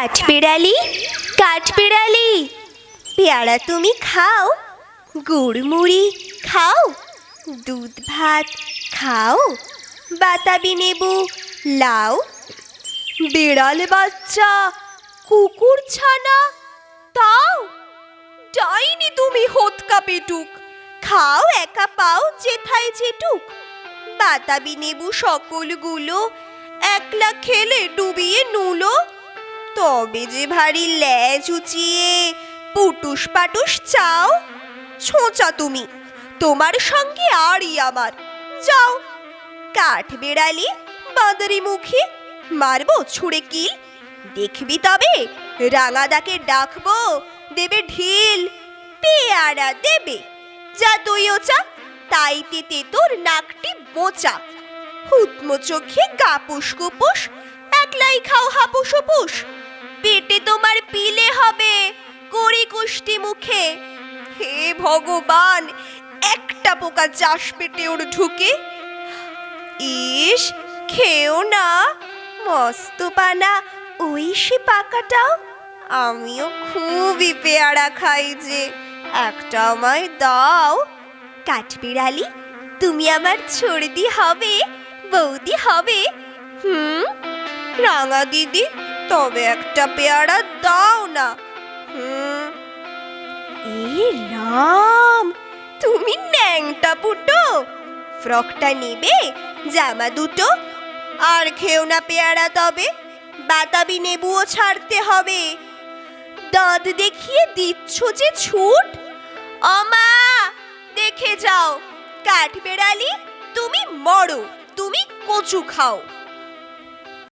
কাঠবিড়ালি, কাঠবিড়ালি, পেয়ারা তুমি খাও, গুড় মুড়ি খাও, দুধ ভাত খাও, বাতাবি নেবু লাও। বিড়াল বাচ্চা, কুকুর ছানা তাও। ডাইনি তুমি হোতকা পেটুক, খাও একা পাও যেথায় যেটুক। বাতাবি নেবু সকলগুলো একলা খেলে ডুবিয়ে নুলো। তবে যে ভারী ল্যাজ উঁচিয়ে পুটুস পাটুস চাও। ছোঁচা তুমি, তোমার সঙ্গে আরই আমার, যাও। কাঠবিড়ালি বাঁদরি মুখী, মারবো ছুঁড়ে কিল। দেখবি তবে রাঙাদাকে ডাকবো, দেবে ঢিল। পেয়ারা দেবে, যা তুই ওচা, তাইতে তোর নাকটি বোচা। হুতমো চোখে গাপুস কুপুস, একলাই খাও হাপুস হুপুস। পেটে তোমার পিলে হবে, কড়ি কুষ্টি মুখে। হে ভগবান, একটা পোকা চাষ পেটে ওর ঢুকে। ইস, খেও না, মস্ত পানা ওই সে পাকাটাও। আমিও খুবই পেয়ারা খাই যে, একটা আমায় দাও। কাঠবিড়ালি, তুমি আমার ছড়দি হবে, বৌদি হবে। রাঙা দিদি, তবে একটা পেয়ারা দাও না। এ রাম, তুমি ন্যাংটা পুটো, ফ্রকটা নেবে, জামা দুটো। আর খেও না পেয়ারা তবে, বাতাবি নেবুও ছাড়তে হবে। দাঁত দেখিয়ে দিচ্ছ যে ছুট, অমা দেখে যাও। কাঠবিড়ালি তুমি মরো, তুমি কচু খাও।